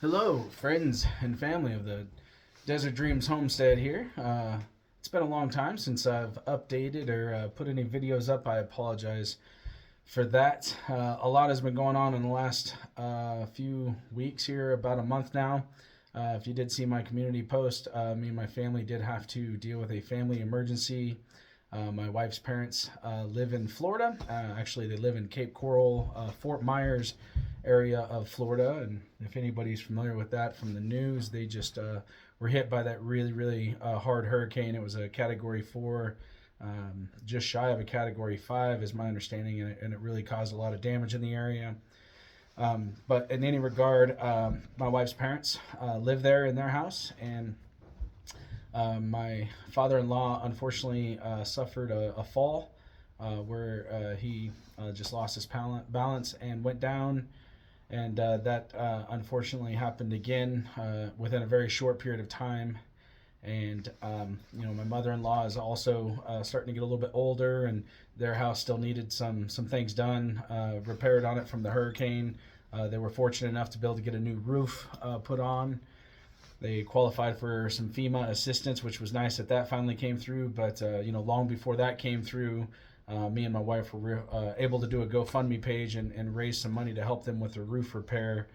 Hello, friends and family of the Desert Dreams Homestead here. It's been a long time since I've updated or put any videos up. I apologize for that. A lot has been going on in the last few weeks here, about a month now. If you did see my community post, me and my family did have to deal with a family emergency. My wife's parents live in Florida. Actually, they live in Cape Coral, Fort Myers area of Florida. And if anybody's familiar with that from the news, they just were hit by that really hard hurricane. It was a Category 4, just shy of a Category 5 is my understanding, and it really caused a lot of damage in the area. But in any regard, my wife's parents live there in their house, and my father-in-law unfortunately suffered a fall where he just lost his balance and went down, and that unfortunately happened again within a very short period of time. And my mother-in-law is also starting to get a little bit older, and their house still needed some things done, repaired on it from the hurricane. They were fortunate enough to be able to get a new roof put on. They qualified for some FEMA assistance, which was nice that finally came through. But long before that came through, me and my wife were able to do a GoFundMe page and raise some money to help them with their roof repair,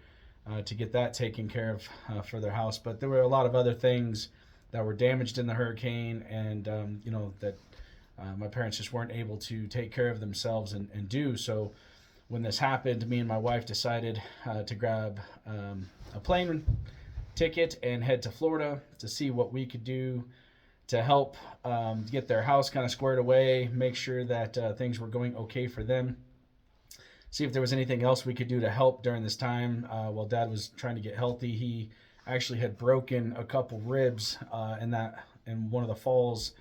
to get that taken care of for their house. But there were a lot of other things that were damaged in the hurricane, and that my parents just weren't able to take care of themselves and do. So when this happened, me and my wife decided to grab a plane ticket and head to Florida to see what we could do to help get their house kind of squared away, make sure that things were going okay for them, see if there was anything else we could do to help during this time while Dad was trying to get healthy. He actually had broken a couple ribs in one of the falls,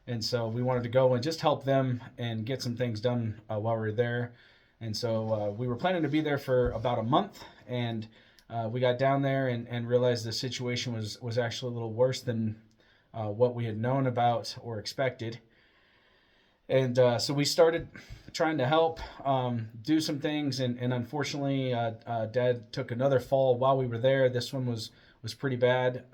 and so we wanted to go and just help them and get some things done while we were there. And so we were planning to be there for about a month, and we got down there and realized the situation was actually a little worse than what we had known about or expected. And so we started trying to help do some things, and unfortunately Dad took another fall while we were there. This one was pretty bad.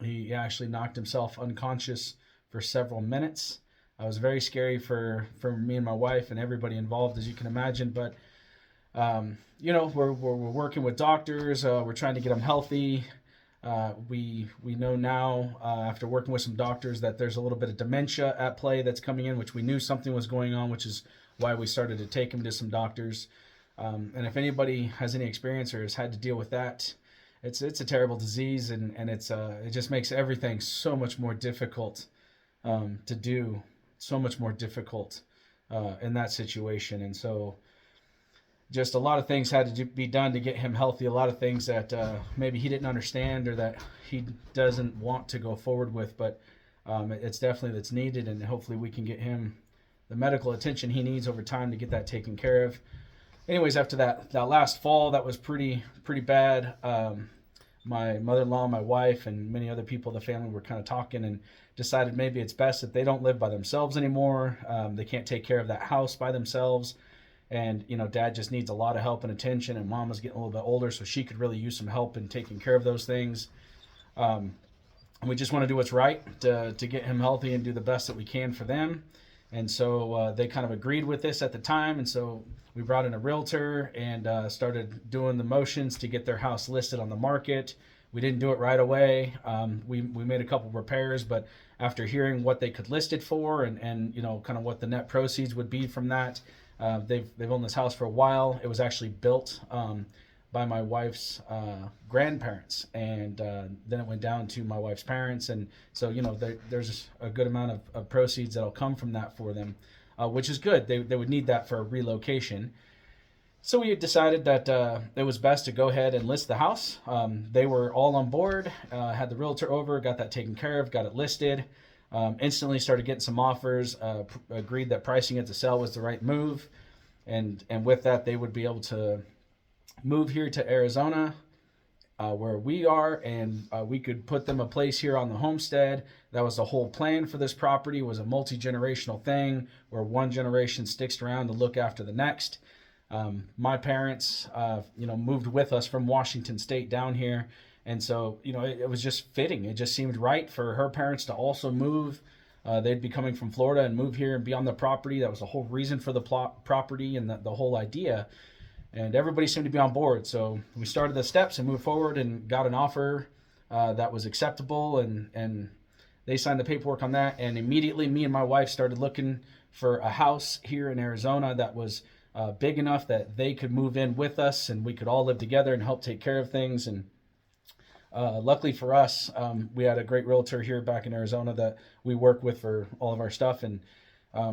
He actually knocked himself unconscious for several minutes. It was very scary for me and my wife and everybody involved, as you can imagine. But we're working with doctors. We're trying to get him healthy. We know now, after working with some doctors, that there's a little bit of dementia at play that's coming in, which we knew something was going on, which is why we started to take him to some doctors. And if anybody has any experience or has had to deal with that, it's a terrible disease, and it just makes everything so much more difficult to do, so much more difficult in that situation. And so just a lot of things had to be done to get him healthy, a lot of things that maybe he didn't understand or that he doesn't want to go forward with, but it's definitely that's needed, and hopefully we can get him the medical attention he needs over time to get that taken care of. Anyways, after that last fall, that was pretty bad. My mother-in-law, my wife, and many other people in the family were kind of talking and decided maybe it's best that they don't live by themselves anymore. They can't take care of that house by themselves. And, Dad just needs a lot of help and attention, and Mom was getting a little bit older, so she could really use some help in taking care of those things. And we just want to do what's right to get him healthy and do the best that we can for them. And so they kind of agreed with this at the time, and so we brought in a realtor and started doing the motions to get their house listed on the market. We didn't do it right away. We made a couple repairs, but after hearing what they could list it for and kind of what the net proceeds would be from that, they've owned this house for a while. It was actually built by my wife's grandparents, and then it went down to my wife's parents, and so there's a good amount of proceeds that'll come from that for them, which is good. They would need that for a relocation. So we decided that it was best to go ahead and list the house. They were all on board, had the realtor over, got that taken care of, got it listed. Instantly started getting some offers, agreed that pricing it to sell was the right move, and with that they would be able to move here to Arizona, where we are, and we could put them a place here on the homestead. That was the whole plan for this property, was a multi-generational thing where one generation sticks around to look after the next. My parents, moved with us from Washington State down here. And so, it was just fitting. It just seemed right for her parents to also move. They'd be coming from Florida and move here and be on the property. That was the whole reason for the property and the whole idea. And everybody seemed to be on board. So we started the steps and moved forward and got an offer that was acceptable. And they signed the paperwork on that. And immediately, me and my wife started looking for a house here in Arizona that was big enough that they could move in with us and we could all live together and help take care of things. And luckily for us, we had a great realtor here back in Arizona that we work with for all of our stuff. And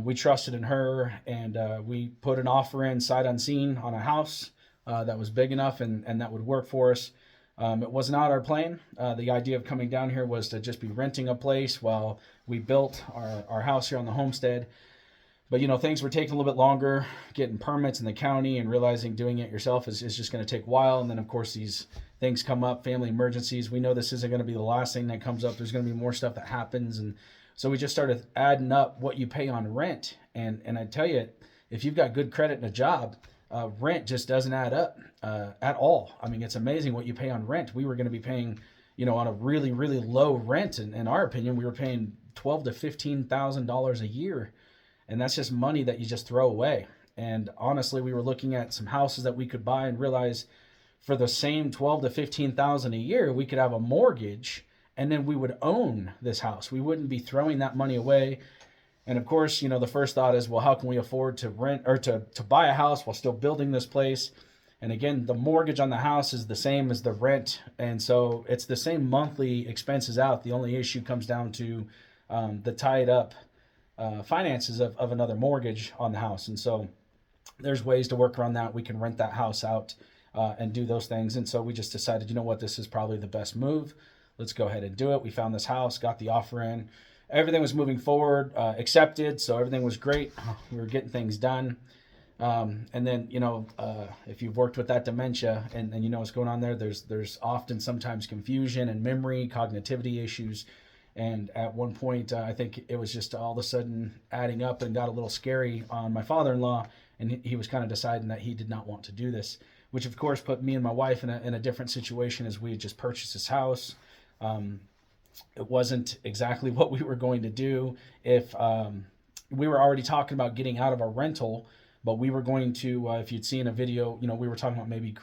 we trusted in her, and we put an offer in sight unseen on a house that was big enough and that would work for us. It was not our plan. The idea of coming down here was to just be renting a place while we built our house here on the homestead. But, things were taking a little bit longer, getting permits in the county and realizing doing it yourself is just going to take a while. And then, of course, these things come up, family emergencies. We know this isn't going to be the last thing that comes up. There's going to be more stuff that happens. And so we just started adding up what you pay on rent. And I tell you, if you've got good credit and a job, rent just doesn't add up at all. I mean, it's amazing what you pay on rent. We were going to be paying, on a really, really low rent. And in our opinion, we were paying $12,000 to $15,000 a year. And that's just money that you just throw away. And honestly, we were looking at some houses that we could buy and realize for the same $12,000 to $15,000 a year, we could have a mortgage and then we would own this house. We wouldn't be throwing that money away. And of course, the first thought is, well, how can we afford to rent or to buy a house while still building this place? And again, the mortgage on the house is the same as the rent. And so it's the same monthly expenses out. The only issue comes down to the tied up finances of another mortgage on the house. And so there's ways to work around that. We can rent that house out and do those things. And so we just decided, this is probably the best move. Let's go ahead and do it. We found this house, got the offer in. Everything was moving forward, accepted. So everything was great. We were getting things done. And then, if you've worked with that dementia and you know what's going on there, there's often sometimes confusion and memory, cognitivity issues. And at one point, I think it was just all of a sudden adding up and got a little scary on my father-in-law. And he was kind of deciding that he did not want to do this, which of course put me and my wife in a different situation as we had just purchased this house. It wasn't exactly what we were going to do. If we were already talking about getting out of our rental, but we were going to, if you'd seen a video, we were talking about maybe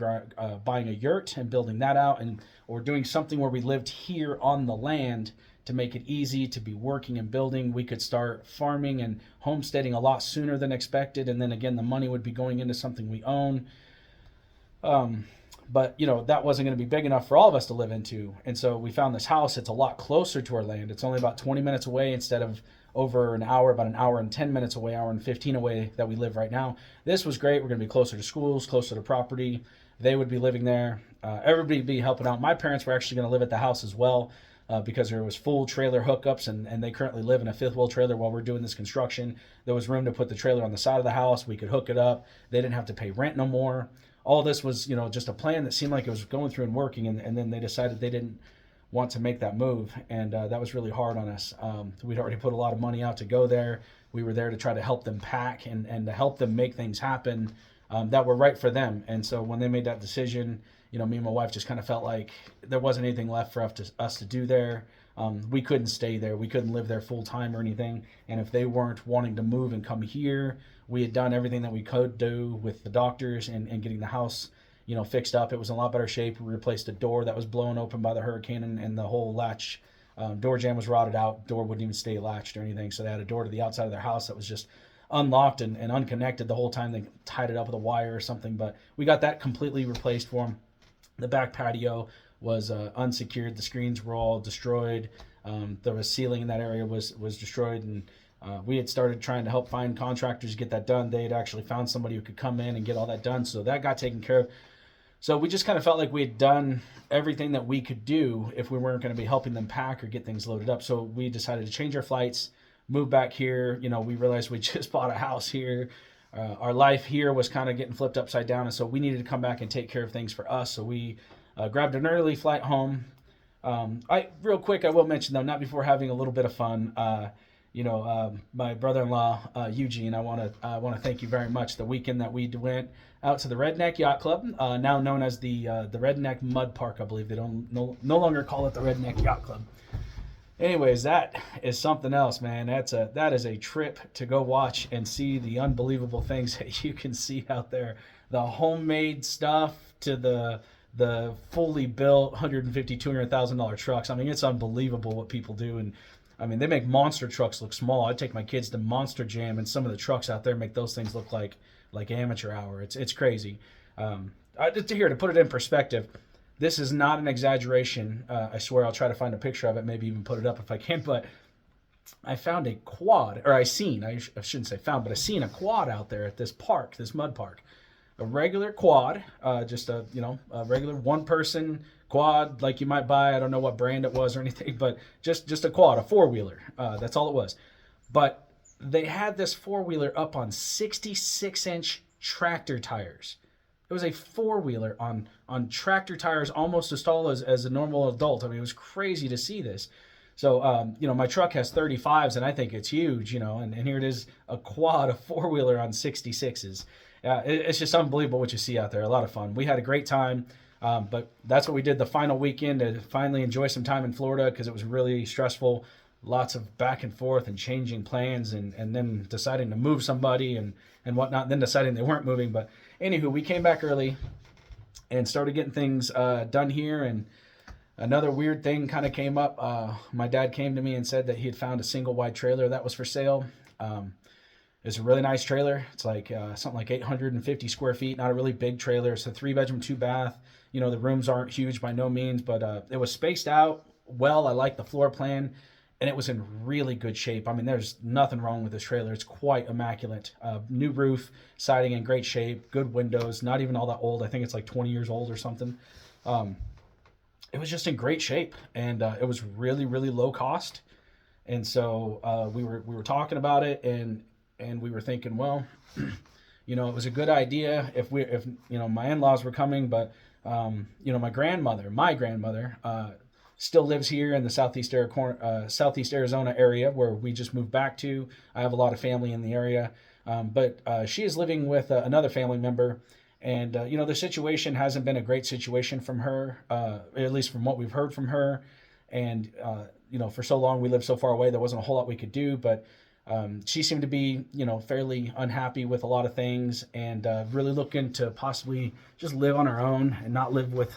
buying a yurt and building that out, or doing something where we lived here on the land to make it easy to be working and building. We could start farming and homesteading a lot sooner than expected. And then again, the money would be going into something we own. But, that wasn't going to be big enough for all of us to live into. And so we found this house. It's a lot closer to our land. It's only about 20 minutes away instead of over an hour, about an hour and 10 minutes away, hour and 15 away that we live right now. This was great. We're going to be closer to schools, closer to property. They would be living there. Everybody would be helping out. My parents were actually going to live at the house as well. Because there was full trailer hookups, and they currently live in a fifth wheel trailer while we're doing this construction. There was room to put the trailer on the side of the house. We could hook it up. They didn't have to pay rent no more. All this was, just a plan that seemed like it was going through and working, and then they decided they didn't want to make that move, and that was really hard on us. We'd already put a lot of money out to go there. We were there to try to help them pack and to help them make things happen that were right for them. And so when they made that decision, me and my wife just kind of felt like there wasn't anything left for us to do there. We couldn't stay there. We couldn't live there full time or anything. And if they weren't wanting to move and come here, we had done everything that we could do with the doctors and getting the house, fixed up. It was in a lot better shape. We replaced a door that was blown open by the hurricane, and the whole latch door jamb was rotted out. Door wouldn't even stay latched or anything. So they had a door to the outside of their house that was just unlocked and unconnected the whole time. They tied it up with a wire or something. But we got that completely replaced for them. The back patio was unsecured. The screens were all destroyed. The ceiling in that area was destroyed, and we had started trying to help find contractors to get that done. They had actually found somebody who could come in and get all that done, so that got taken care of. So we just kind of felt like we had done everything that we could do if we weren't going to be helping them pack or get things loaded up. So we decided to change our flights, move back here. We realized we just bought a house here. Our life here was kind of getting flipped upside down, and so we needed to come back and take care of things for us. So we grabbed an early flight home. Real quick, I will mention though, not before having a little bit of fun. My brother-in-law Eugene, I want to thank you very much. The weekend that we went out to the Redneck Yacht Club, now known as the Redneck Mud Park, I believe they don't no longer call it the Redneck Yacht Club. Anyways, that is something else, man. That is a trip to go watch and see the unbelievable things that you can see out there. The homemade stuff to the fully built 150 $200,000 trucks. I mean, it's unbelievable what people do. And I mean, they make monster trucks look small. I take my kids to Monster Jam, and some of the trucks out there make those things look like amateur hour. It's crazy. To put it in perspective, this is not an exaggeration. I swear I'll try to find a picture of it, maybe even put it up if I can. But I found a quad, or I shouldn't say found, but I seen a quad out there at this park, this mud park. A regular quad, just a regular one-person quad like you might buy. I don't know what brand it was or anything, but just a quad, a four-wheeler. That's all it was. But they had this four-wheeler up on 66-inch tractor tires. It was a four-wheeler on tractor tires, almost as tall as a normal adult. I mean, it was crazy to see this. So, my truck has 35s, and I think it's huge, and here it is, a quad, a four-wheeler on 66s. It's just unbelievable what you see out there. A lot of fun. We had a great time, but that's what we did the final weekend, to finally enjoy some time in Florida, because it was really stressful. Lots of back and forth and changing plans, and then deciding to move somebody and whatnot, and then deciding they weren't moving. But anywho, we came back early and started getting things done here. And another weird thing kind of came up. My dad came to me and said that he had found a single wide trailer that was for sale. It's a really nice trailer. It's like something like 850 square feet, not a really big trailer. It's a 3-bedroom, 2-bath. The rooms aren't huge by no means, but it was spaced out well. I like the floor plan. And it was in really good shape. I mean, there's nothing wrong with this trailer. It's quite immaculate. New roof, siding in great shape, good windows, not even all that old. I think it's like 20 years old or something. It was just in great shape, and it was really, really low cost. And so we were talking about it, and we were thinking, well, it was a good idea if my in-laws were coming, but my grandmother still lives here in the Southeast Arizona area, where we just moved back to. I have a lot of family in the area, but she is living with another family member, and the situation hasn't been a great situation from her, at least from what we've heard from her. And for so long we lived so far away, there wasn't a whole lot we could do, but she seemed to be fairly unhappy with a lot of things, and really looking to possibly just live on her own and not live with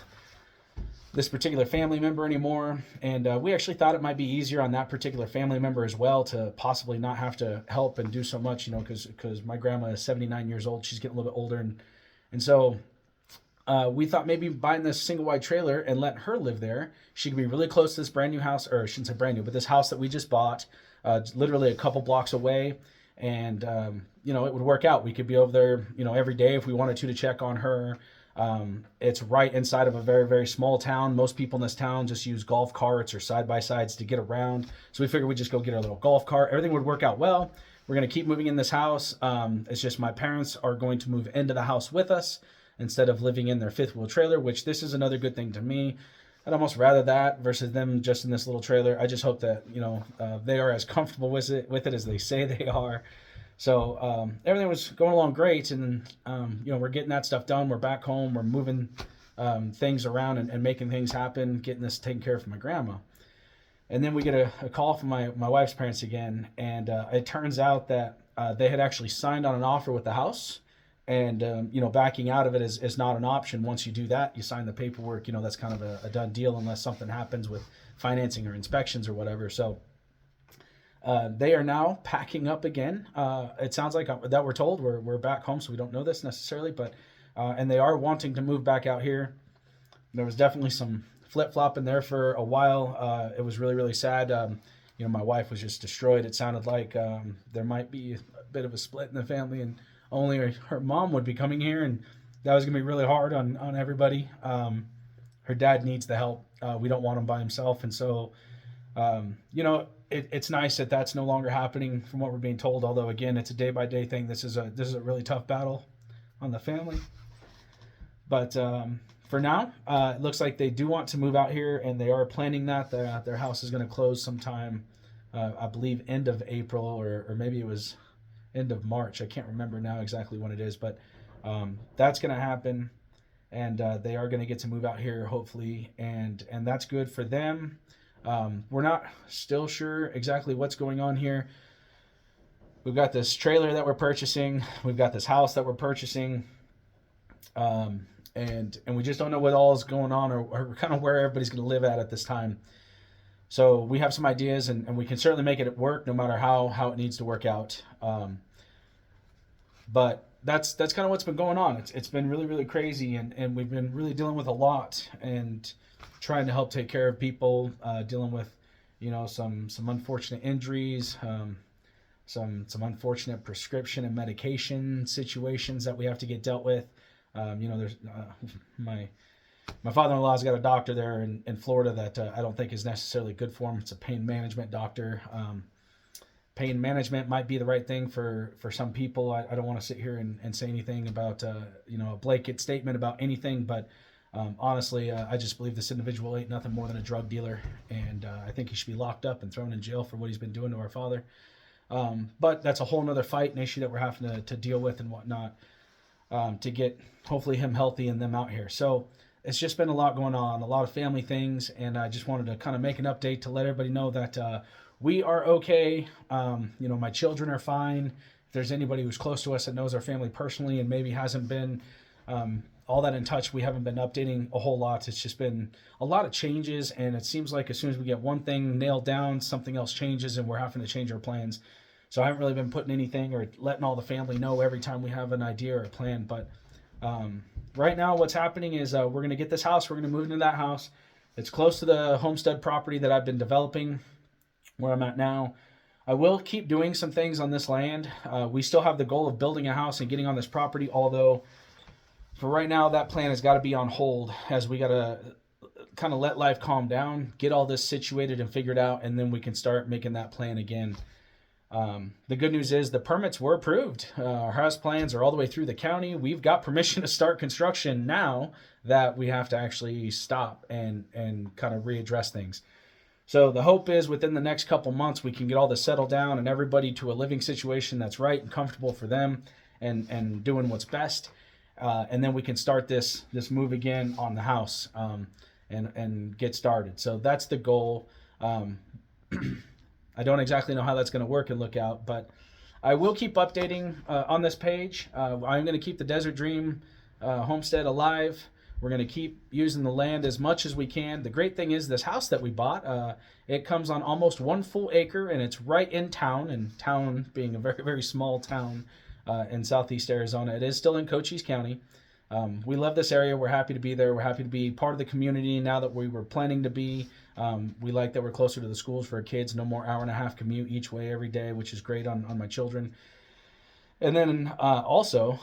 this particular family member anymore. And we actually thought it might be easier on that particular family member as well, to possibly not have to help and do so much, because my grandma is 79 years old. She's getting a little bit older. And so we thought maybe buying this single wide trailer and letting her live there. She could be really close to this brand new house, or I shouldn't say brand new, but this house that we just bought, literally a couple blocks away. And, it would work out. We could be over there, every day if we wanted to check on her. It's right inside of a very, very small town. Most people in this town just use golf carts or side-by-sides to get around. So we figured we'd just go get our little golf cart. Everything would work out well. We're going to keep moving in this house. It's just my parents are going to move into the house with us instead of living in their fifth-wheel trailer, which this is another good thing to me. I'd almost rather that versus them just in this little trailer. I just hope that, they are as comfortable with it as they say they are. So everything was going along great, and we're getting that stuff done. We're back home. We're moving things around and making things happen, getting this taken care of for my grandma. And then we get a call from my wife's parents again, and it turns out that they had actually signed on an offer with the house, and backing out of it is not an option. Once you do that, you sign the paperwork. That's kind of a done deal unless something happens with financing or inspections or whatever. So they are now packing up again. It sounds like that we're told. We're back home, so we don't know this necessarily, but and they are wanting to move back out here. There was definitely some flip-flop in there for a while. It was really, really sad. My wife was just destroyed. It sounded like there might be a bit of a split in the family, and only her mom would be coming here, and that was going to be really hard on everybody. Her dad needs the help. We don't want him by himself, and so, it's nice that that's no longer happening from what we're being told, although, again, it's a day-by-day thing. This is a really tough battle on the family. But for now, it looks like they do want to move out here, and they are planning that. Their house is going to close sometime I believe end of April, or maybe it was end of March. I can't remember now exactly when it is, but that's going to happen, and they are going to get to move out here hopefully, and that's good for them. We're not still sure exactly what's going on here. We've got this trailer that we're purchasing. We've got this house that we're purchasing, and we just don't know what all is going on, or kind of where everybody's going to live at this time. So we have some ideas, and we can certainly make it work no matter how it needs to work out. But that's kind of what's been going on. It's been really, really crazy, and we've been really dealing with a lot and trying to help take care of people, dealing with, some unfortunate injuries, some unfortunate prescription and medication situations that we have to get dealt with. There's my father-in-law's got a doctor there in Florida that I don't think is necessarily good for him. It's a pain management doctor. Pain management might be the right thing for some people. I don't want to sit here and say anything about a blanket statement about anything, but honestly, I just believe this individual ain't nothing more than a drug dealer, and I think he should be locked up and thrown in jail for what he's been doing to our father. But that's a whole nother fight and issue that we're having to deal with and whatnot, to get hopefully him healthy and them out here. So it's just been a lot going on, a lot of family things, and I just wanted to kind of make an update to let everybody know that we are okay. My children are fine. If there's anybody who's close to us that knows our family personally and maybe hasn't been all that in touch, we haven't been updating a whole lot. It's just been a lot of changes, and it seems like as soon as we get one thing nailed down, something else changes, and we're having to change our plans. So I haven't really been putting anything or letting all the family know every time we have an idea or a plan. But right now what's happening is we're going to get this house. We're going to move into that house. It's close to the homestead property that I've been developing where I'm at now. I will keep doing some things on this land. We still have the goal of building a house and getting on this property, although for right now that plan has got to be on hold, as we got to kind of let life calm down, get all this situated and figured out, and then we can start making that plan again. The good news is the permits were approved. Our house plans are all the way through the county. We've got permission to start construction now that we have to actually stop and kind of readdress things. So the hope is within the next couple months we can get all this settled down and everybody to a living situation that's right and comfortable for them and doing what's best. And then we can start this move again on the house and get started. So that's the goal. I don't exactly know how that's going to work and look out, but I will keep updating on this page. I'm going to keep the Desert Dream homestead alive. We're going to keep using the land as much as we can. The great thing is this house that we bought, it comes on almost 1 full acre, and it's right in town, and town being a very, very small town in southeast Arizona. It is still in Cochise County. We love this area. We're happy to be there. We're happy to be part of the community now that we were planning to be. We like that we're closer to the schools for our kids. No more hour-and-a-half commute each way every day, which is great on my children. And then also,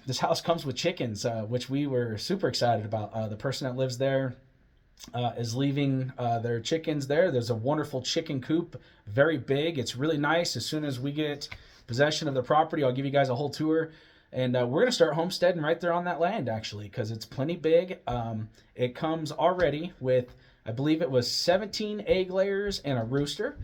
this house comes with chickens, which we were super excited about. The person that lives there is leaving their chickens there. There's a wonderful chicken coop, very big. It's really nice. As soon as we get possession of the property, I'll give you guys a whole tour. And we're going to start homesteading right there on that land, actually, because it's plenty big. It comes already with, I believe it was 17 egg layers and a rooster,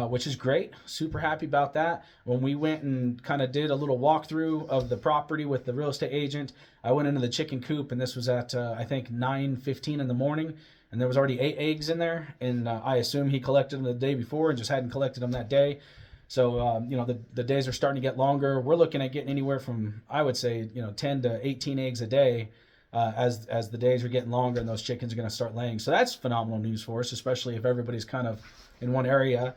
which is great. Super happy about that. When we went and kind of did a little walkthrough of the property with the real estate agent, I went into the chicken coop, and this was at, I think, 9:15 in the morning, and there was already 8 eggs in there, and I assume he collected them the day before and just hadn't collected them that day. So, the days are starting to get longer. We're looking at getting anywhere from, I would say, 10 to 18 eggs a day as the days are getting longer and those chickens are going to start laying. So that's phenomenal news for us, especially if everybody's kind of in one area.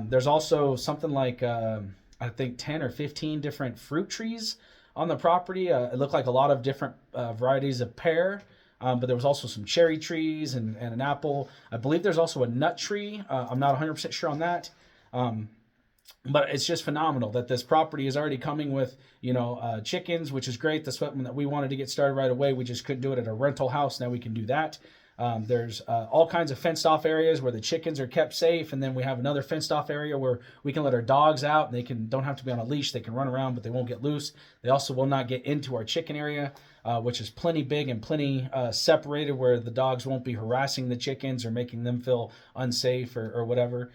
There's also something like, I think, 10 or 15 different fruit trees on the property. It looked like a lot of different varieties of pear. But there was also some cherry trees and an apple. I believe there's also a nut tree. I'm not 100% sure on that. But it's just phenomenal that this property is already coming with, chickens, which is great. That's something that we wanted to get started right away. We just couldn't do it at a rental house. Now we can do that. There's all kinds of fenced off areas where the chickens are kept safe. And then we have another fenced off area where we can let our dogs out. They don't have to be on a leash. They can run around, but they won't get loose. They also will not get into our chicken area, which is plenty big and plenty separated, where the dogs won't be harassing the chickens or making them feel unsafe or whatever.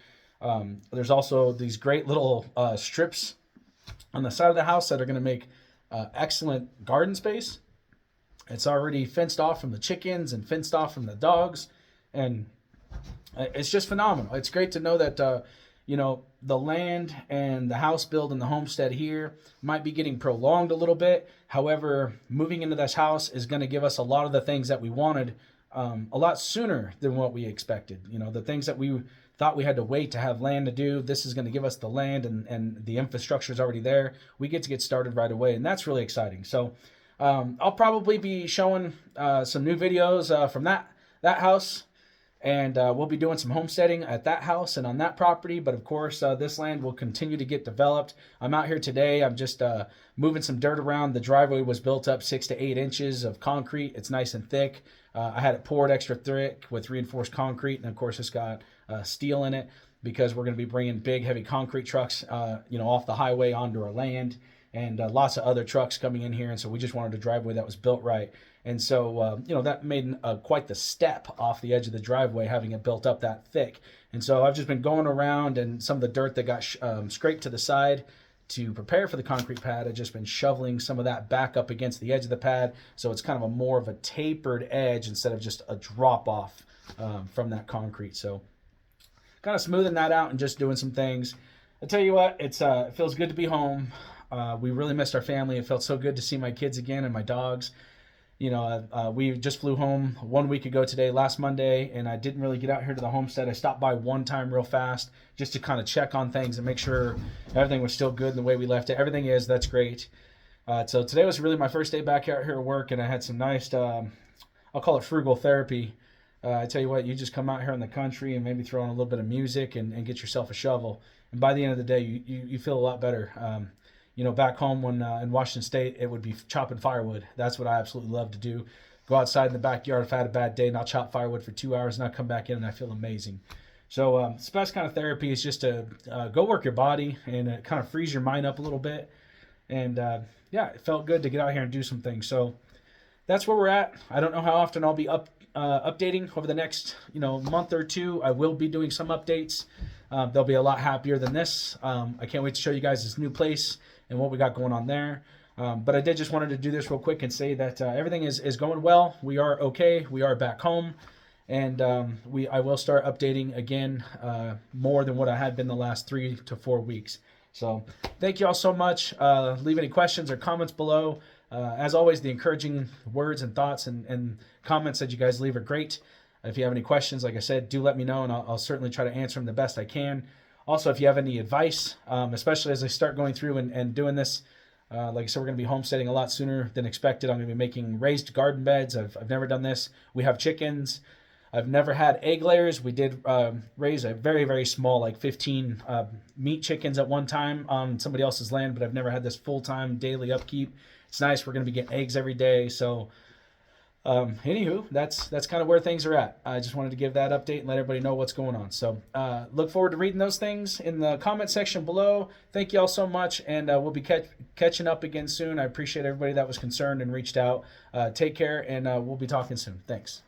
There's also these great little strips on the side of the house that are going to make excellent garden space. It's already fenced off from the chickens and fenced off from the dogs, and it's just phenomenal. It's great to know that the land and the house build and the homestead here might be getting prolonged a little bit. However, moving into this house is going to give us a lot of the things that we wanted a lot sooner than what we expected. The things that we thought we had to wait to have land to do, this is going to give us the land, and the infrastructure is already there. We get to get started right away, and that's really exciting. So I'll probably be showing some new videos from that house. And we'll be doing some homesteading at that house and on that property. But of course, this land will continue to get developed. I'm out here today. I'm just moving some dirt around. The driveway was built up 6 to 8 inches of concrete. It's nice and thick. I had it poured extra thick with reinforced concrete. And of course, it's got steel in it because we're going to be bringing big, heavy concrete trucks, off the highway onto our land. And lots of other trucks coming in here. And so we just wanted a driveway that was built right. And so, that made quite the step off the edge of the driveway, having it built up that thick. And so I've just been going around, and some of the dirt that got scraped to the side to prepare for the concrete pad, I've just been shoveling some of that back up against the edge of the pad. So it's kind of more of a tapered edge instead of just a drop off from that concrete. So kind of smoothing that out and just doing some things. I tell you what, it feels good to be home. We really missed our family. It felt so good to see my kids again and my dogs. We just flew home 1 week ago today, last Monday, and I didn't really get out here to the homestead. I stopped by one time real fast just to kind of check on things and make sure everything was still good in the way we left it. Everything is, that's great. So today was really my first day back out here at work, and I had some nice, I'll call it frugal therapy. I tell you what, you just come out here in the country and maybe throw on a little bit of music and get yourself a shovel. And by the end of the day, you feel a lot better. Back home when in Washington State, it would be chopping firewood. That's what I absolutely love to do. Go outside in the backyard if I had a bad day, and I'll chop firewood for 2 hours, and I'll come back in, and I feel amazing. So the best kind of therapy is just to go work your body and kind of freeze your mind up a little bit. And, it felt good to get out here and do some things. So that's where we're at. I don't know how often I'll be updating over the next month or two. I will be doing some updates. They'll be a lot happier than this. I can't wait to show you guys this new place and what we got going on there. But I did just wanted to do this real quick and say that everything is going well. We are okay. We are back home. And I will start updating again more than what I had been the last 3 to 4 weeks. So thank you all so much. Leave any questions or comments below. As always, the encouraging words and thoughts and comments that you guys leave are great. If you have any questions, like I said, do let me know, and I'll certainly try to answer them the best I can. Also, if you have any advice, especially as I start going through and doing this, like I said, we're going to be homesteading a lot sooner than expected. I'm going to be making raised garden beds. I've never done this. We have chickens. I've never had egg layers. We did raise a very, very small, like 15 meat chickens at one time on somebody else's land, but I've never had this full-time daily upkeep. It's nice. We're going to be getting eggs every day. So anywho, that's kind of where things are at. I just wanted to give that update and let everybody know what's going on. So look forward to reading those things in the comment section below. Thank you all so much, and we'll be catching up again soon. I appreciate everybody that was concerned and reached out. Take care, and we'll be talking soon. Thanks.